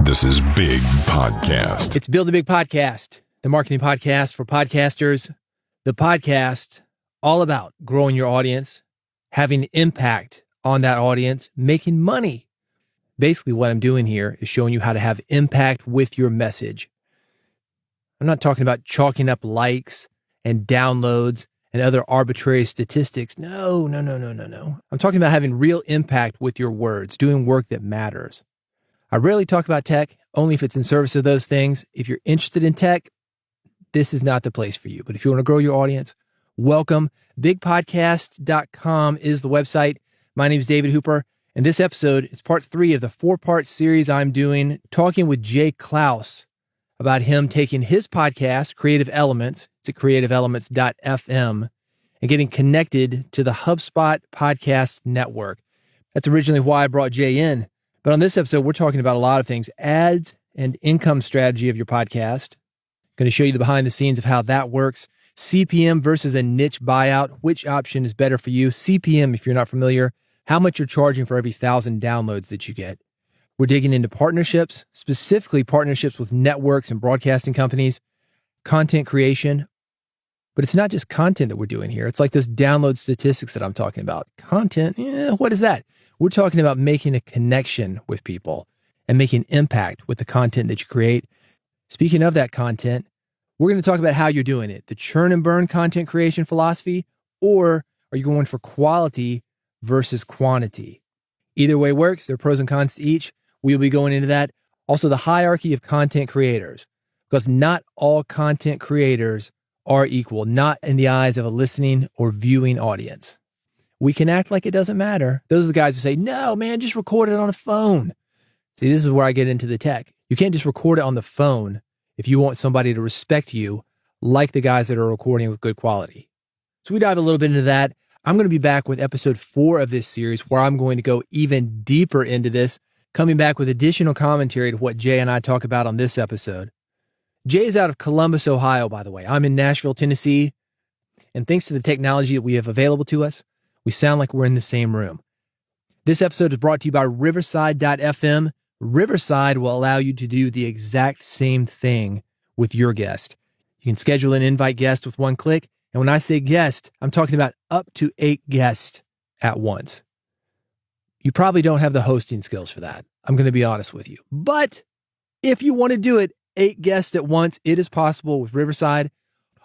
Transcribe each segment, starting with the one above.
This is Big Podcast. It's Build a Big Podcast, the marketing podcast for podcasters. The podcast all about growing your audience, having impact on that audience, making money. Basically, what I'm doing here is showing you how to have impact with your message. I'm not talking about chalking up likes and downloads and other arbitrary statistics. No. I'm talking about having real impact with your words, doing work that matters. I rarely talk about tech, only if it's in service of those things. If you're interested in tech, this is not the place for you. But if you want to grow your audience, welcome. Bigpodcast.com is the website. My name is David Hooper, and this episode is part 3 of the 4-part series I'm doing, talking with Clouse about him taking his podcast, Creative Elements, to creativeelements.fm, and getting connected to the HubSpot podcast network. That's originally why I brought Jay in. But on this episode, we're talking about a lot of things, ads and income strategy of your podcast. Going to show you the behind the scenes of how that works. CPM versus a niche buyout. Which option is better for you? CPM, if you're not familiar, how much you're charging for every 1,000 downloads that you get. We're digging into partnerships, specifically partnerships with networks and broadcasting companies, content creation. But it's not just content that we're doing here. It's like those download statistics that I'm talking about. Content, what is that? We're talking about making a connection with people and making impact with the content that you create. Speaking of that content, we're going to talk about how you're doing it. The churn and burn content creation philosophy, or are you going for quality versus quantity? Either way works. There are pros and cons to each. We'll be going into that. Also, the hierarchy of content creators, because not all content creators are equal, not in the eyes of a listening or viewing audience. We can act like it doesn't matter. Those are the guys who say, no, man, just record it on a phone. See, this is where I get into the tech. You can't just record it on the phone if you want somebody to respect you like the guys that are recording with good quality. So we dive a little bit into that. I'm going to be back with episode 4 of this series where I'm going to go even deeper into this, coming back with additional commentary to what Jay and I talk about on this episode. Jay is out of Columbus, Ohio, by the way. I'm in Nashville, Tennessee. And thanks to the technology that we have available to us, we sound like we're in the same room. This episode is brought to you by Riverside.fm. Riverside will allow you to do the exact same thing with your guest. You can schedule and invite guests with one click. And when I say guest, I'm talking about up to 8 guests at once. You probably don't have the hosting skills for that. I'm going to be honest with you. But if you want to do it, 8 guests at once, it is possible with Riverside.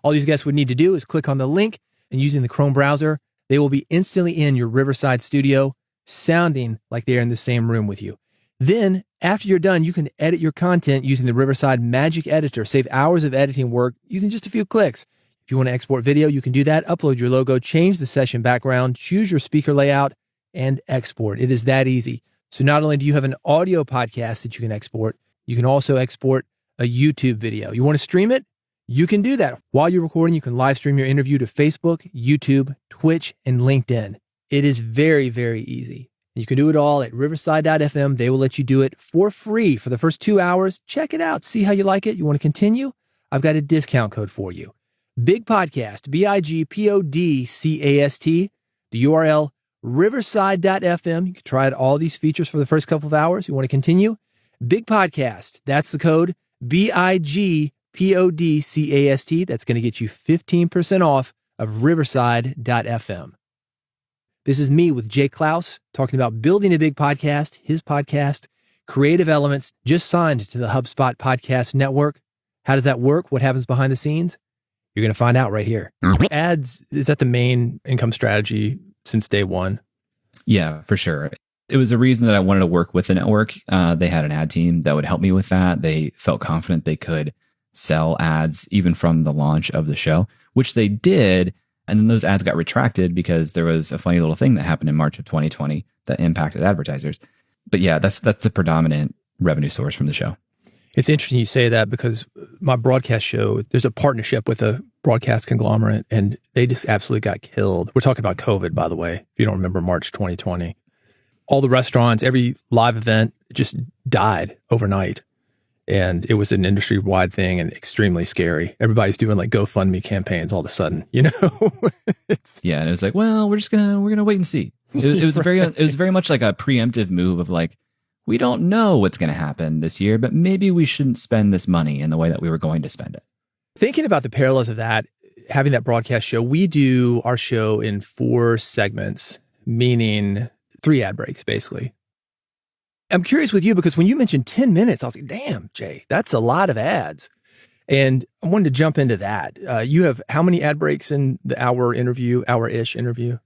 All these guests would need to do is click on the link, and using the Chrome browser, they will be instantly in your Riverside studio, sounding like they're in the same room with you. Then, after you're done, you can edit your content using the Riverside Magic Editor. Save hours of editing work using just a few clicks. If you want to export video, you can do that. Upload your logo, change the session background, choose your speaker layout, and export. It is that easy. So not only do you have an audio podcast that you can export, you can also export a YouTube video. You want to stream it? You can do that. While you're recording, you can live stream your interview to Facebook, YouTube, Twitch, and LinkedIn. It is very, very easy. You can do it all at Riverside.fm. They will let you do it for free for the first 2 hours. Check it out. See how you like it. You want to continue? I've got a discount code for you. Big Podcast, BIGPODCAST. The URL, Riverside.fm. You can try out all these features for the first couple of hours. You want to continue? Big Podcast. That's the code, BIGPODCAST. That's going to get you 15% off of Riverside.fm. This is me with Clouse talking about building a big podcast, his podcast, Creative Elements, just signed to the HubSpot podcast network. How does that work? What happens behind the scenes? You're going to find out right here. Ads, is that the main income strategy since day one? Yeah, for sure. It was a reason that I wanted to work with the network. They had an ad team that would help me with that. They felt confident they could sell ads even from the launch of the show, which they did. And then those ads got retracted because there was a funny little thing that happened in March of 2020 that impacted advertisers. But yeah, that's the predominant revenue source from the show. It's interesting you say that because my broadcast show, there's a partnership with a broadcast conglomerate and they just absolutely got killed. We're talking about COVID, by the way, if you don't remember March 2020. All the restaurants, every live event just died overnight. And it was an industry-wide thing and extremely scary. Everybody's doing like GoFundMe campaigns all of a sudden, you know? Yeah, and it was like, well, we're gonna wait and see. It was very much like a preemptive move of like, we don't know what's going to happen this year, but maybe we shouldn't spend this money in the way that we were going to spend it. Thinking about the parallels of that, having that broadcast show, we do our show in 4 segments, meaning 3 ad breaks, basically. I'm curious with you because when you mentioned 10 minutes, I was like, damn, Jay, that's a lot of ads. And I wanted to jump into that. You have how many ad breaks in the hour-ish interview?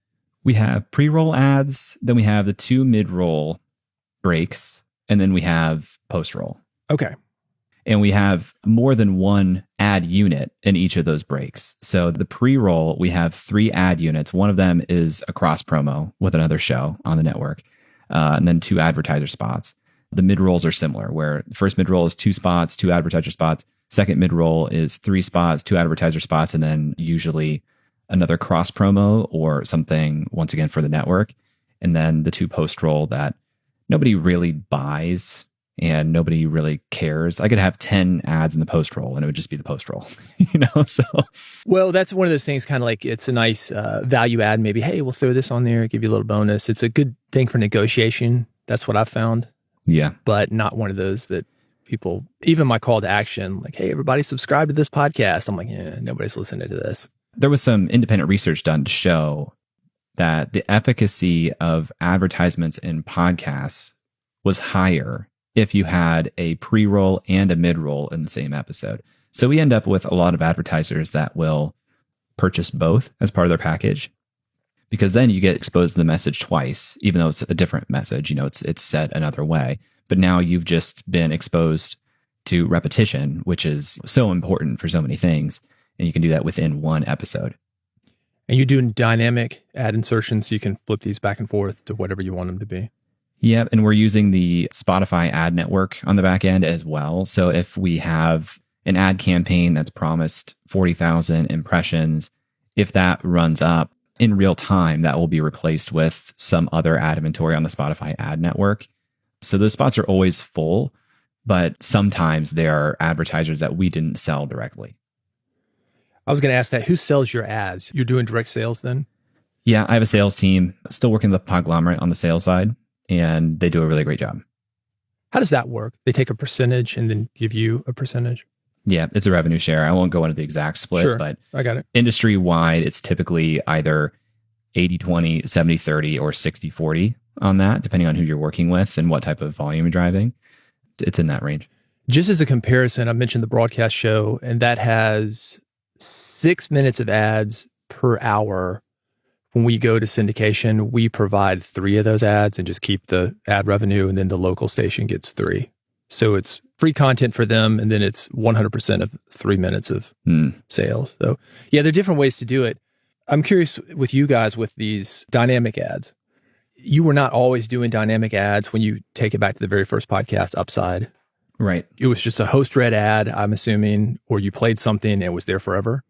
We have pre-roll ads, then we have the 2 mid-roll breaks, and then we have post-roll. Okay. And we have more than 1 ad unit in each of those breaks. So the pre-roll, we have 3 ad units. One of them is a cross promo with another show on the network, and then 2 advertiser spots. The mid-rolls are similar, where the first mid-roll is 2 spots, 2 advertiser spots. Second mid-roll is 3 spots, 2 advertiser spots, and then usually another cross promo or something, once again, for the network. And then the 2 post-roll that nobody really buys and nobody really cares. I could have 10 ads in the post-roll and it would just be the post-roll, so. Well, that's one of those things, kind of like it's a nice value add. Maybe, hey, we'll throw this on there, give you a little bonus. It's a good thing for negotiation. That's what I've found. Yeah. But not one of those that people, even my call to action, like, hey, everybody subscribe to this podcast. I'm like, yeah, nobody's listening to this. There was some independent research done to show that the efficacy of advertisements in podcasts was higher if you had a pre-roll and a mid-roll in the same episode. So we end up with a lot of advertisers that will purchase both as part of their package, because then you get exposed to the message twice, even though it's a different message, it's said another way. But now you've just been exposed to repetition, which is so important for so many things. And you can do that within 1 episode. And you're doing dynamic ad insertions, so you can flip these back and forth to whatever you want them to be. Yeah, and we're using the Spotify ad network on the back end as well. So if we have an ad campaign that's promised 40,000 impressions, if that runs up in real time, that will be replaced with some other ad inventory on the Spotify ad network. So those spots are always full, but sometimes there are advertisers that we didn't sell directly. I was going to ask that. Who sells your ads? You're doing direct sales then? Yeah, I have a sales team, still working with Podglomerate on the sales side, and they do a really great job. How does that work? They take a percentage and then give you a percentage? Yeah, it's a revenue share. I won't go into the exact split, Sure, but I got it. Industry-wide, it's typically either 80-20, 70-30, or 60-40 on that, depending on who you're working with and what type of volume you're driving. It's in that range. Just as a comparison, I mentioned the broadcast show, and that has 6 minutes of ads per hour. When we go to syndication, we provide 3 of those ads and just keep the ad revenue, and then the local station gets 3. So it's free content for them, and then it's 100% of 3 minutes of sales. So yeah, there are different ways to do it. I'm curious with you guys with these dynamic ads. You were not always doing dynamic ads when you take it back to the very first podcast, Upside. Right. It was just a host read ad, I'm assuming, or you played something and it was there forever.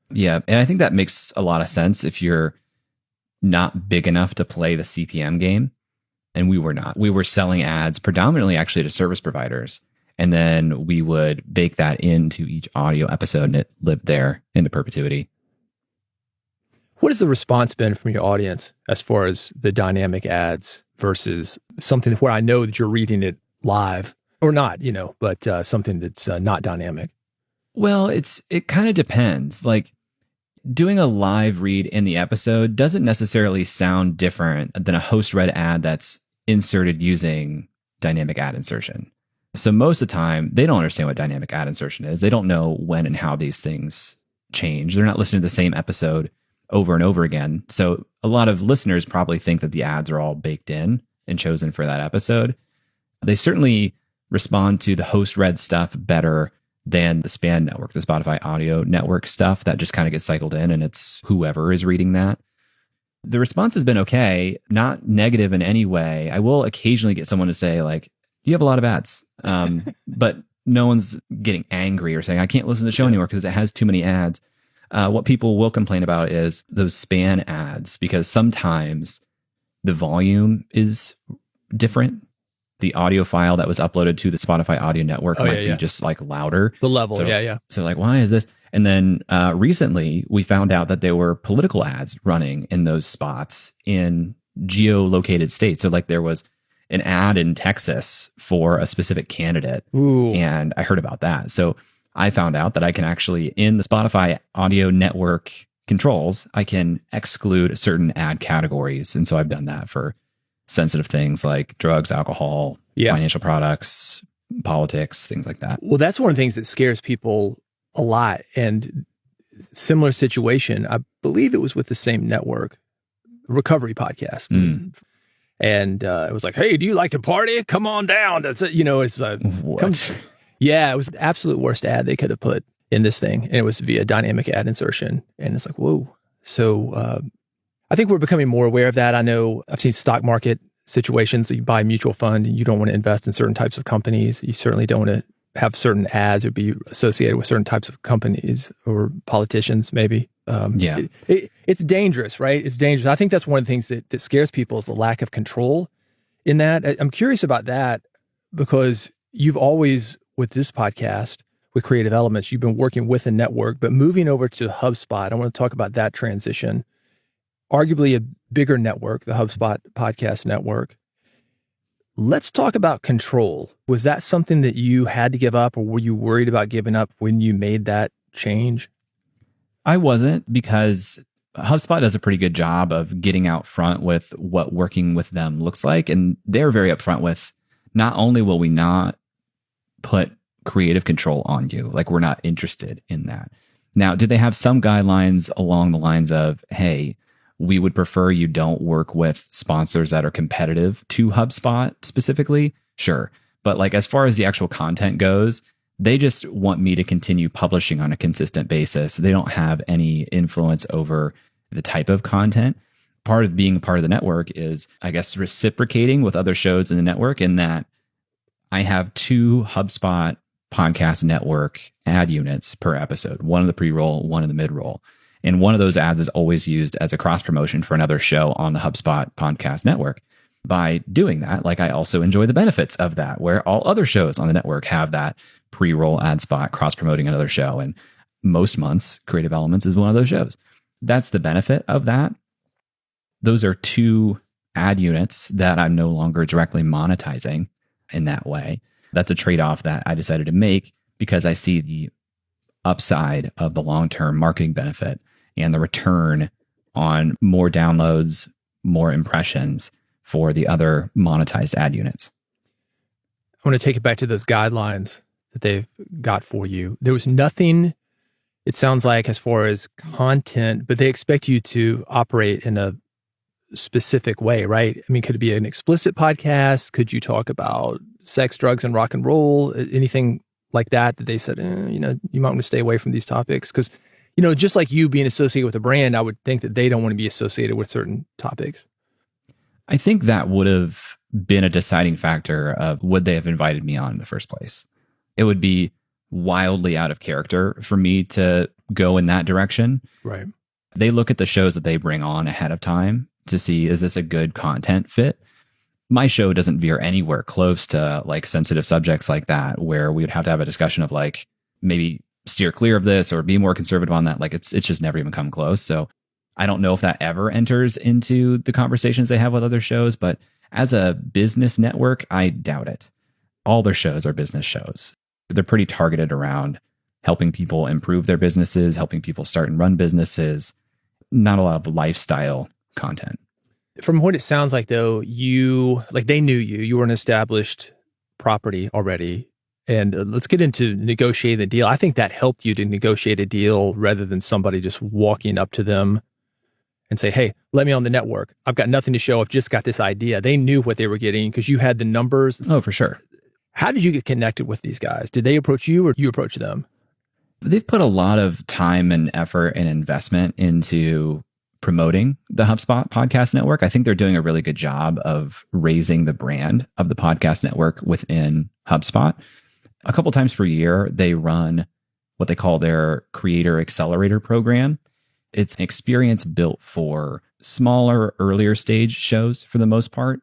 Yeah, and I think that makes a lot of sense if you're not big enough to play the CPM game. And we were not. We were selling ads predominantly actually to service providers. And then we would bake that into each audio episode and it lived there into perpetuity. What has the response been from your audience as far as the dynamic ads versus something where I know that you're reading it live or not, but something that's not dynamic? Well, it kind of depends. Like doing a live read in the episode doesn't necessarily sound different than a host read ad that's inserted using dynamic ad insertion. So most of the time, they don't understand what dynamic ad insertion is. They don't know when and how these things change. They're not listening to the same episode over and over again. So a lot of listeners probably think that the ads are all baked in and chosen for that episode. They certainly respond to the host read stuff better than the SPAN network, the Spotify audio network stuff that just kind of gets cycled in and it's whoever is reading that. The response has been okay, not negative in any way. I will occasionally get someone to say like, you have a lot of ads, but no one's getting angry or saying, I can't listen to the show anymore because it has too many ads. What people will complain about is those SPAN ads, because sometimes the volume is different. The audio file that was uploaded to the Spotify audio network might be just like louder. The level, so, yeah. So like, why is this? And then recently we found out that there were political ads running in those spots in geolocated states. So like there was an ad in Texas for a specific candidate. Ooh. And I heard about that. So I found out that I can actually, in the Spotify audio network controls, I can exclude certain ad categories. And so I've done that for sensitive things like drugs, alcohol, financial products, politics, things like that. Well, that's one of the things that scares people a lot. And similar situation, I believe it was with the same network, Recovery Podcast. And it was like, hey, do you like to party? Come on down. It's yeah, it was the absolute worst ad they could have put in this thing. And it was via dynamic ad insertion. And it's like, whoa. So I think we're becoming more aware of that. I know I've seen stock market situations. You buy a mutual fund and you don't want to invest in certain types of companies. You certainly don't want to have certain ads or be associated with certain types of companies or politicians, maybe. It's dangerous, right? It's dangerous. I think that's one of the things that scares people is the lack of control in that. I'm curious about that because you've always, with this podcast, with Creative Elements, you've been working with a network, but moving over to HubSpot, I want to talk about that transition. Arguably a bigger network, the HubSpot podcast network. Let's talk about control. Was that something that you had to give up, or were you worried about giving up when you made that change? I wasn't, because HubSpot does a pretty good job of getting out front with what working with them looks like. And they're very upfront with, not only will we not put creative control on you, like we're not interested in that. Now, did they have some guidelines along the lines of, hey, we would prefer you don't work with sponsors that are competitive to HubSpot specifically? Sure. But like, as far as the actual content goes, they just want me to continue publishing on a consistent basis. They don't have any influence over the type of content. Part of being a part of the network is, I guess, reciprocating with other shows in the network, in that I have 2 HubSpot podcast network ad units per episode, one in the pre-roll, one in the mid-roll. And one of those ads is always used as a cross promotion for another show on the HubSpot podcast network. By doing that, like, I also enjoy the benefits of that, where all other shows on the network have that pre-roll ad spot cross promoting another show. And most months, Creative Elements is one of those shows. That's the benefit of that. Those are 2 ad units that I'm no longer directly monetizing in that way. That's a trade-off that I decided to make because I see the upside of the long-term marketing benefit and the return on more downloads, more impressions for the other monetized ad units. I want to take it back to those guidelines that they've got for you. There was nothing, it sounds like, as far as content, but they expect you to operate in a specific way, right? I mean, could it be an explicit podcast? Could you talk about sex, drugs, and rock and roll? Anything like that they said, you might want to stay away from these topics? Because, just like you being associated with a brand, I would think that they don't want to be associated with certain topics. I think that would have been a deciding factor of would they have invited me on in the first place. It would be wildly out of character for me to go in that direction. Right. They look at the shows that they bring on ahead of time to see, is this a good content fit? My show doesn't veer anywhere close to like sensitive subjects like that, where we would have to have a discussion of like, maybe steer clear of this or be more conservative on that. Like it's just never even come close. So I don't know if that ever enters into the conversations they have with other shows, but as a business network, I doubt it. All their shows are business shows. They're pretty targeted around helping people improve their businesses, helping people start and run businesses, not a lot of lifestyle content. From what it sounds like, though, they knew you were an established property already. And let's get into negotiating the deal. I think that helped you to negotiate a deal rather than somebody just walking up to them and say, hey, let me on the network. I've got nothing to show. I've just got this idea. They knew what they were getting because you had the numbers. Oh, for sure. How did you get connected with these guys? Did they approach you or you approach them? They've put a lot of time and effort and investment into promoting the HubSpot podcast network. I think they're doing a really good job of raising the brand of the podcast network within HubSpot. A couple times per year, they run what they call their Creator Accelerator program. It's an experience built for smaller, earlier stage shows for the most part.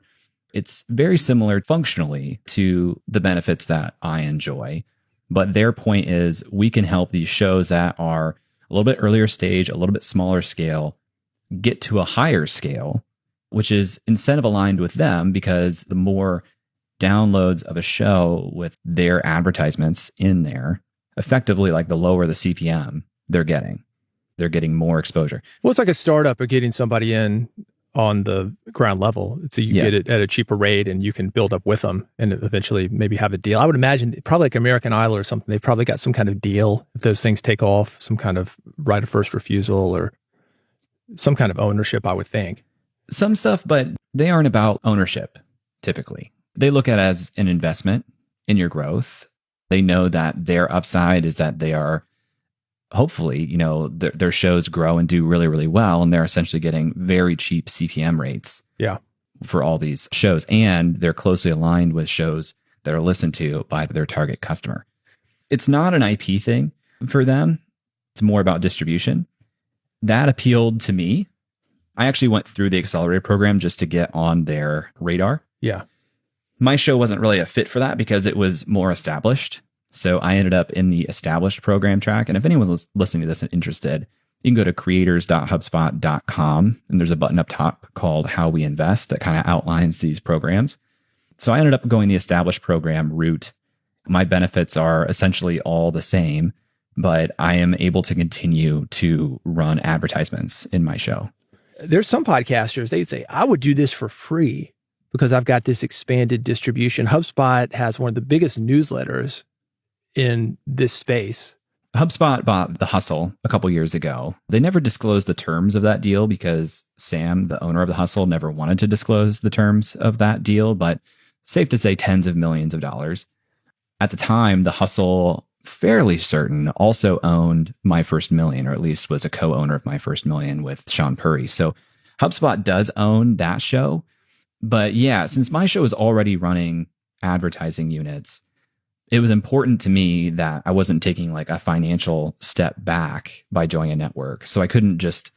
It's very similar functionally to the benefits that I enjoy. But their point is we can help these shows that are a little bit earlier stage, a little bit smaller scale, get to a higher scale which is incentive aligned with them because the more downloads of a show with their advertisements in there, effectively, like the lower the CPM they're getting more exposure. Well, it's like a startup or getting somebody in on the ground level. So you get it at a cheaper rate and you can build up with them and eventually maybe have a deal. I would imagine probably like American Idol or something. They've probably got some kind of deal if those things take off, some kind of right of first refusal or some kind of ownership, I would think. Some stuff, but they aren't about ownership, typically. They look at it as an investment in your growth. They know that their upside is that they are hopefully, their shows grow and do really, really well. And they're essentially getting very cheap CPM rates for all these shows. And they're closely aligned with shows that are listened to by their target customer. It's not an IP thing for them. It's more about distribution. That appealed to me. I actually went through the accelerator program just to get on their radar. Yeah. My show wasn't really a fit for that because it was more established. So I ended up in the established program track. And if anyone was listening to this and interested, you can go to creators.hubspot.com and there's a button up top called How We Invest that kind of outlines these programs. So I ended up going the established program route. My benefits are essentially all the same, but I am able to continue to run advertisements in my show. There's some podcasters, they'd say, I would do this for free because I've got this expanded distribution. HubSpot has one of the biggest newsletters in this space. HubSpot bought The Hustle a couple years ago. They never disclosed the terms of that deal because Sam, the owner of The Hustle, never wanted to disclose the terms of that deal, but safe to say tens of millions of dollars. At the time, The Hustle, fairly certain, also owned My First Million, or at least was a co-owner of My First Million with Sean Purry. So HubSpot does own that show. But yeah, since my show is already running advertising units, it was important to me that I wasn't taking like a financial step back by joining a network. So I couldn't just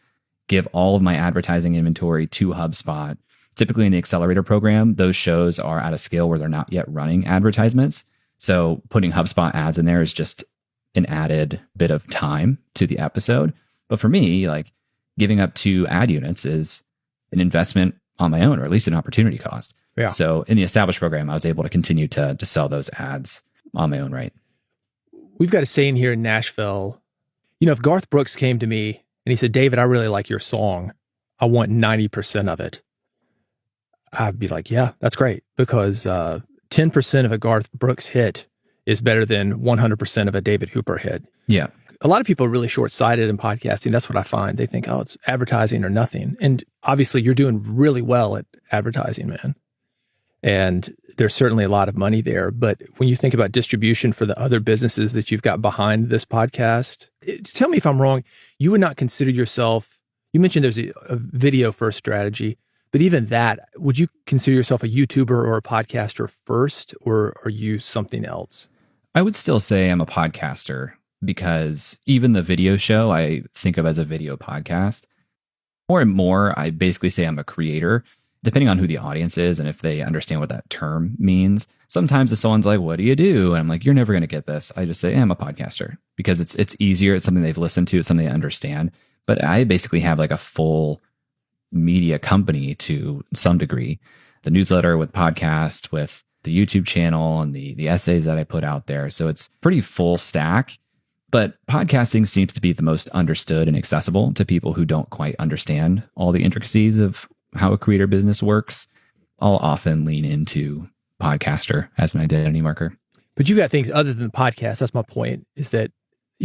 give all of my advertising inventory to HubSpot. Typically in the accelerator program, those shows are at a scale where they're not yet running advertisements. So putting HubSpot ads in there is just an added bit of time to the episode. But for me, like giving up 2 ad units is an investment on my own, or at least an opportunity cost. Yeah. So in the established program, I was able to continue to sell those ads on my own right. We've got a saying here in Nashville, if Garth Brooks came to me and he said, David, I really like your song. I want 90% of it. I'd be like, yeah, that's great. Because 10% of a Garth Brooks hit is better than 100% of a David Hooper hit. Yeah. A lot of people are really short-sighted in podcasting. That's what I find. They think, it's advertising or nothing. And obviously you're doing really well at advertising, man. And there's certainly a lot of money there. But when you think about distribution for the other businesses that you've got behind this podcast, tell me if I'm wrong, you would not consider yourself, you mentioned there's a video first strategy, but even that, would you consider yourself a YouTuber or a podcaster first, or are you something else? I would still say I'm a podcaster because even the video show I think of as a video podcast. More and more, I basically say I'm a creator. Depending on who the audience is and if they understand what that term means. Sometimes if someone's like, what do you do? And I'm like, you're never going to get this. I just say, I'm a podcaster because it's easier. It's something they've listened to. It's something they understand. But I basically have like a full media company to some degree. The newsletter with podcast, with the YouTube channel and the essays that I put out there. So it's pretty full stack. But podcasting seems to be the most understood and accessible to people who don't quite understand all the intricacies of how a creator business works. I'll often lean into podcaster as an identity marker. But you've got things other than the podcast. That's my point, is that,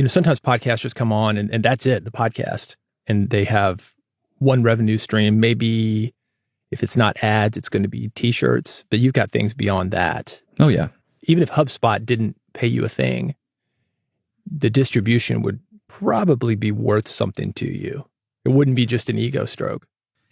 sometimes podcasters come on and that's it, the podcast. And they have one revenue stream. Maybe if it's not ads, it's going to be t-shirts, but you've got things beyond that. Oh yeah. Even if HubSpot didn't pay you a thing, the distribution would probably be worth something to you. It wouldn't be just an ego stroke.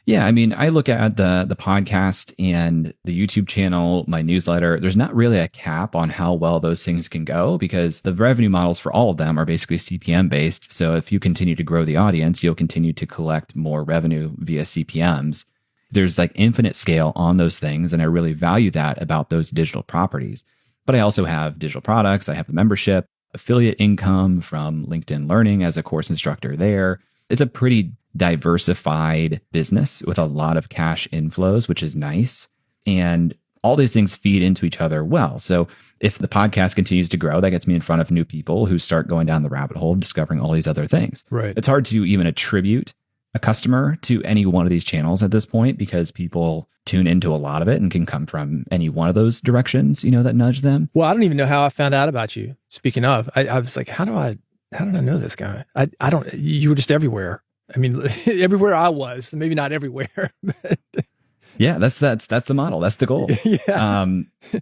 Yeah, I mean, I look at the podcast and the YouTube channel, my newsletter. There's not really a cap on how well those things can go because the revenue models for all of them are basically CPM based. So if you continue to grow the audience, you'll continue to collect more revenue via CPMs. There's like infinite scale on those things. And I really value that about those digital properties. But I also have digital products. I have the membership, affiliate income from LinkedIn Learning as a course instructor there. It's a pretty diversified business with a lot of cash inflows, which is nice. And all these things feed into each other well. So if the podcast continues to grow, that gets me in front of new people who start going down the rabbit hole of discovering all these other things. Right. It's hard to even attribute a customer to any one of these channels at this point because people tune into a lot of it and can come from any one of those directions, that nudge them. Well, I don't even know how I found out about you. Speaking of, I was like, how did I know this guy? I don't, you were just everywhere. I mean, everywhere I was, maybe not everywhere. But yeah, that's the model. That's the goal. Yeah.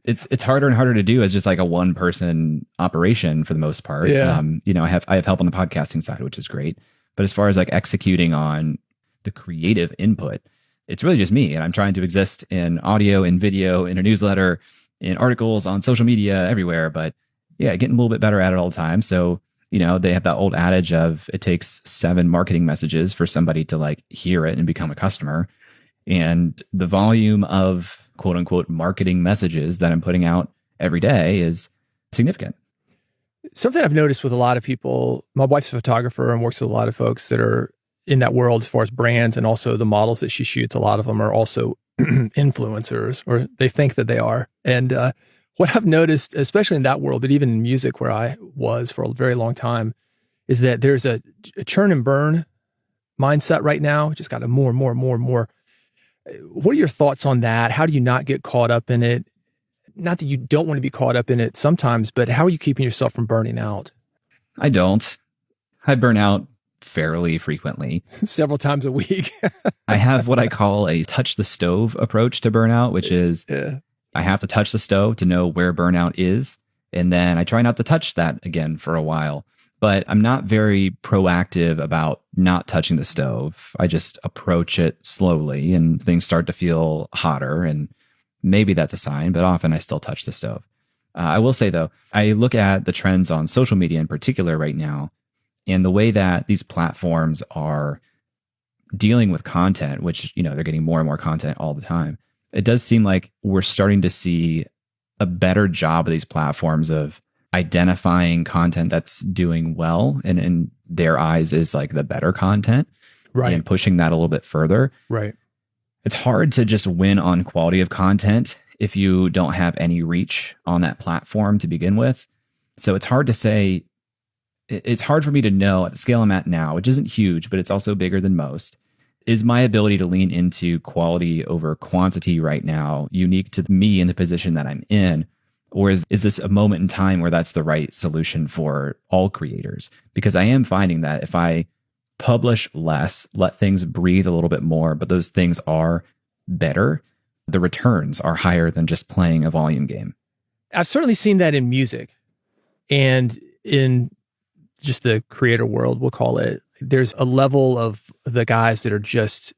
It's harder and harder to do as just like a one person operation for the most part. Yeah. I have help on the podcasting side, which is great. But as far as like executing on the creative input, it's really just me. And I'm trying to exist in audio, in video, in a newsletter, in articles, on social media, everywhere. But yeah, getting a little bit better at it all the time. So, they have that old adage of it takes 7 marketing messages for somebody to like hear it and become a customer. And the volume of quote unquote marketing messages that I'm putting out every day is significant. Something I've noticed with a lot of people, my wife's a photographer and works with a lot of folks that are in that world as far as brands, and also the models that she shoots. A lot of them are also influencers, or they think that they are. And what I've noticed, especially in that world, but even in music where I was for a very long time, is that there's a churn and burn mindset right now. Just got to more. What are your thoughts on that? How do you not get caught up in it? Not that you don't want to be caught up in it sometimes, but how are you keeping yourself from burning out? I don't. I burn out fairly frequently. Several times a week. I have what I call a touch the stove approach to burnout, which is I have to touch the stove to know where burnout is. And then I try not to touch that again for a while. But I'm not very proactive about not touching the stove. I just approach it slowly and things start to feel hotter. And maybe that's a sign, but often I still touch the stove. I will say, though, I look at the trends on social media in particular right now, and the way that these platforms are dealing with content, which, they're getting more and more content all the time. It does seem like we're starting to see a better job of these platforms of identifying content that's doing well and in their eyes is like the better content, right? And pushing that a little bit further. Right. It's hard to just win on quality of content if you don't have any reach on that platform to begin with. So it's hard to say, it's hard for me to know at the scale I'm at now, which isn't huge, but it's also bigger than most. Is my ability to lean into quality over quantity right now unique to me in the position that I'm in? Or is this a moment in time where that's the right solution for all creators? Because I am finding that if I publish less, let things breathe a little bit more, but those things are better, the returns are higher than just playing a volume game. I've certainly seen that in music and in just the creator world, we'll call it. There's a level of the guys that are just,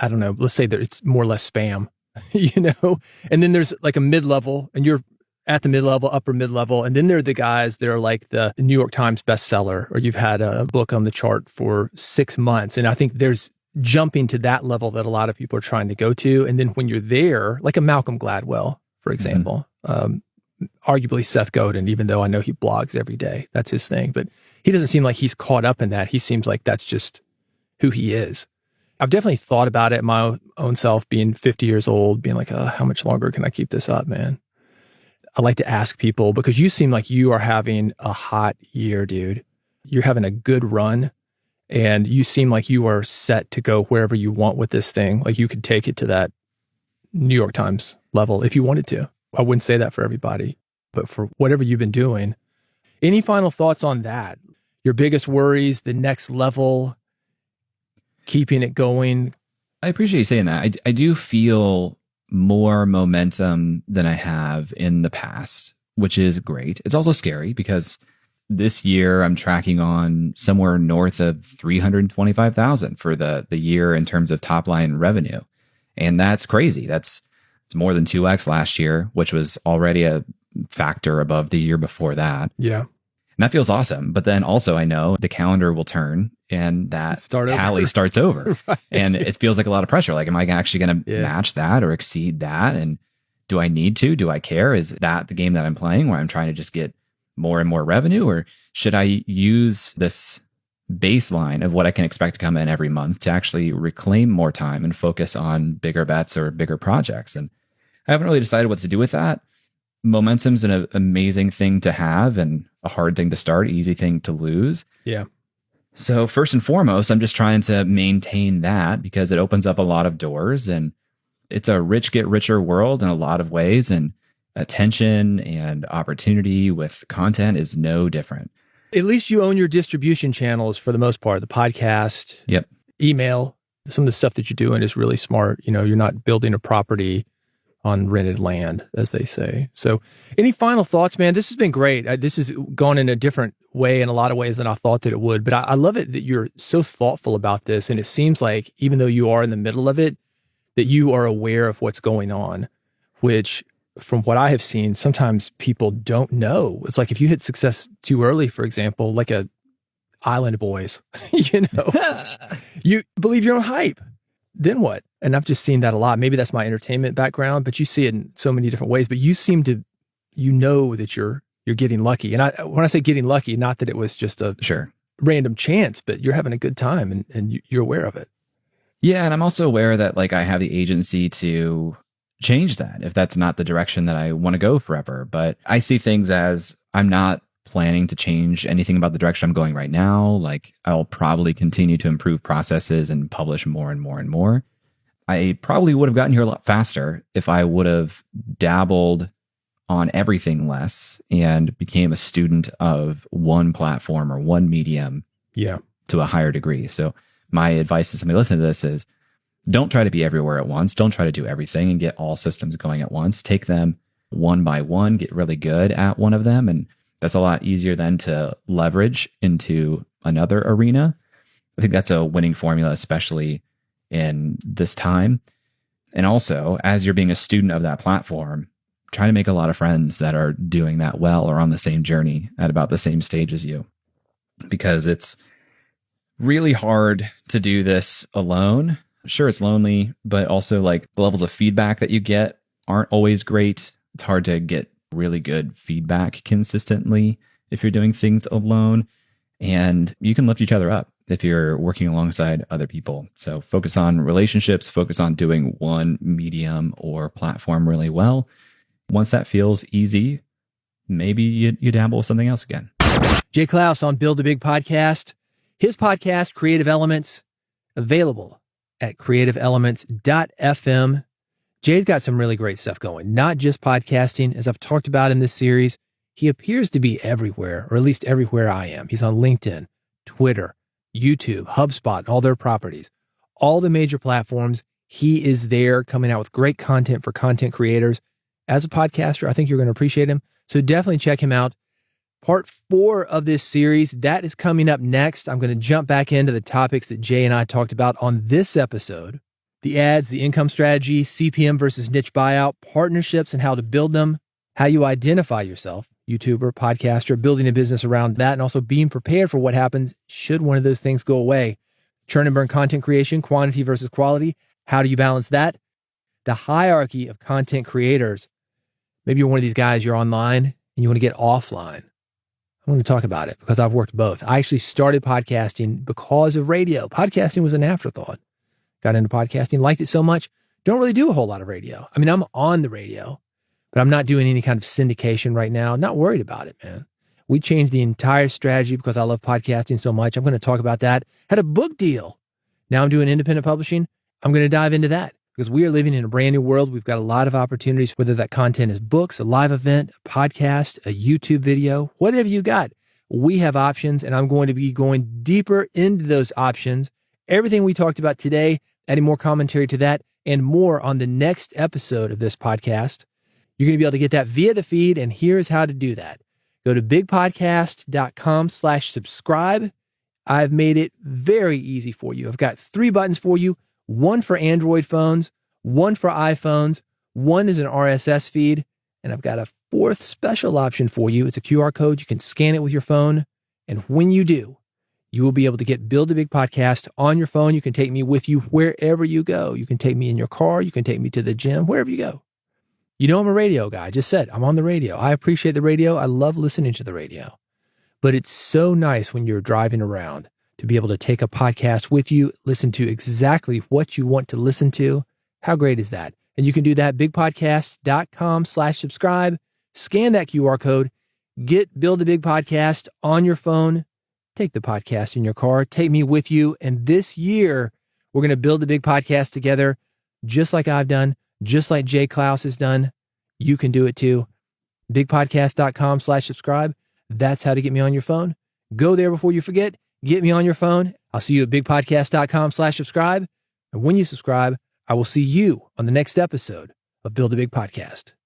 I don't know, let's say that it's more or less spam, and then there's like a mid-level, and you're at the mid-level, upper mid-level, and then there are the guys that are like the New York Times bestseller, or you've had a book on the chart for 6 months. And I think there's jumping to that level that a lot of people are trying to go to. And then when you're there, like a Malcolm Gladwell, for example, arguably Seth Godin, even though I know he blogs every day, that's his thing, but he doesn't seem like he's caught up in that. He seems like that's just who he is. I've definitely thought about it, my own self, being 50 years old, being like, how much longer can I keep this up, man? I like to ask people, because you seem like you are having a hot year, dude. You're having a good run, and you seem like you are set to go wherever you want with this thing. Like you could take it to that New York Times level if you wanted to. I wouldn't say that for everybody, but for whatever you've been doing. Any final thoughts on that? Your biggest worries, the next level, keeping it going? I appreciate you saying that. I do feel more momentum than I have in the past, which is great. It's also scary because this year I'm tracking on somewhere north of 325,000 for the year in terms of top line revenue. And that's crazy. It's more than 2x last year, which was already a factor above the year before that. Yeah. And that feels awesome. But then also I know the calendar will turn and that tally starts over. Right. And it feels like a lot of pressure. Like, am I actually going to match that or exceed that? And do I need to? Do I care? Is that the game that I'm playing where I'm trying to just get more and more revenue? Or should I use this baseline of what I can expect to come in every month to actually reclaim more time and focus on bigger bets or bigger projects. And I haven't really decided what to do with that. Momentum's an amazing thing to have and a hard thing to start, easy thing to lose. Yeah. So first and foremost, I'm just trying to maintain that because it opens up a lot of doors, and it's a rich get richer world in a lot of ways. And attention and opportunity with content is no different. At least you own your distribution channels for the most part, the podcast, Yep. email. Some of the stuff that you're doing is really smart. You're not building a property on rented land, as they say. So any final thoughts, man? This has been great. This has gone in a different way in a lot of ways than I thought that it would. But I love it that you're so thoughtful about this. And it seems like even though you are in the middle of it, that you are aware of what's going on, which from what I have seen, sometimes people don't know. It's like if you hit success too early, for example, like a Island Boys, you believe your own hype. Then what? And I've just seen that a lot. Maybe that's my entertainment background, but you see it in so many different ways. But you seem to, that you're getting lucky. And when I say getting lucky, not that it was just a random chance, but you're having a good time and you're aware of it. Yeah. And I'm also aware that I have the agency to change that if that's not the direction that I want to go forever. But I see things as I'm not planning to change anything about the direction I'm going right now. I'll probably continue to improve processes and publish more and more and more. I probably would have gotten here a lot faster if I would have dabbled on everything less and became a student of one platform or one medium to a higher degree. So my advice to somebody listening to this is don't try to be everywhere at once. Don't try to do everything and get all systems going at once. Take them one by one, get really good at one of them. And that's a lot easier then to leverage into another arena. I think that's a winning formula, especially in this time. And also, as you're being a student of that platform, try to make a lot of friends that are doing that well or on the same journey at about the same stage as you. Because it's really hard to do this alone. Sure, it's lonely, but also the levels of feedback that you get aren't always great. It's hard to get really good feedback consistently if you're doing things alone, and you can lift each other up if you're working alongside other people. So focus on relationships, focus on doing one medium or platform really well. Once that feels easy, maybe you dabble with something else again. Jay Clouse on Build a Big Podcast. His podcast, Creative Elements, available at creativeelements.fm. Jay's got some really great stuff going, not just podcasting. As I've talked about in this series, he appears to be everywhere, or at least everywhere I am. He's on LinkedIn, Twitter, YouTube, HubSpot, and all their properties. All the major platforms, he is there coming out with great content for content creators. As a podcaster, I think you're going to appreciate him. So definitely check him out. Part 4 of this series, that is coming up next. I'm going to jump back into the topics that Jay and I talked about on this episode. The ads, the income strategy, CPM versus niche buyout, partnerships and how to build them, how you identify yourself, YouTuber, podcaster, building a business around that, and also being prepared for what happens should one of those things go away. Churn and burn content creation, quantity versus quality. How do you balance that? The hierarchy of content creators. Maybe you're one of these guys, you're online and you want to get offline. I want to talk about it because I've worked both. I actually started podcasting because of radio. Podcasting was an afterthought. Got into podcasting, liked it so much. Don't really do a whole lot of radio. I mean, I'm on the radio, but I'm not doing any kind of syndication right now. Not worried about it, man. We changed the entire strategy because I love podcasting so much. I'm going to talk about that. Had a book deal. Now I'm doing independent publishing. I'm going to dive into that because we are living in a brand new world. We've got a lot of opportunities, whether that content is books, a live event, a podcast, a YouTube video, whatever you got. We have options, and I'm going to be going deeper into those options. Everything we talked about today, adding more commentary to that and more on the next episode of this podcast. You're going to be able to get that via the feed, and here's how to do that. Go to bigpodcast.com/subscribe. I've made it very easy for you. I've got 3 buttons for you, one for Android phones, one for iPhones, one is an RSS feed, and I've got a 4th special option for you. It's a QR code. You can scan it with your phone, and when you do, you will be able to get Build a Big Podcast on your phone. You can take me with you wherever you go. You can take me in your car. You can take me to the gym, wherever you go. You know I'm a radio guy. I just said I'm on the radio. I appreciate the radio. I love listening to the radio. But it's so nice when you're driving around to be able to take a podcast with you, listen to exactly what you want to listen to. How great is that? And you can do that, bigpodcast.com/subscribe. Scan that QR code, get Build a Big Podcast on your phone, take the podcast in your car, take me with you. And this year, we're going to build a big podcast together, just like I've done, just like Jay Clouse has done. You can do it too. Bigpodcast.com/subscribe. That's how to get me on your phone. Go there before you forget. Get me on your phone. I'll see you at bigpodcast.com/subscribe. And when you subscribe, I will see you on the next episode of Build a Big Podcast.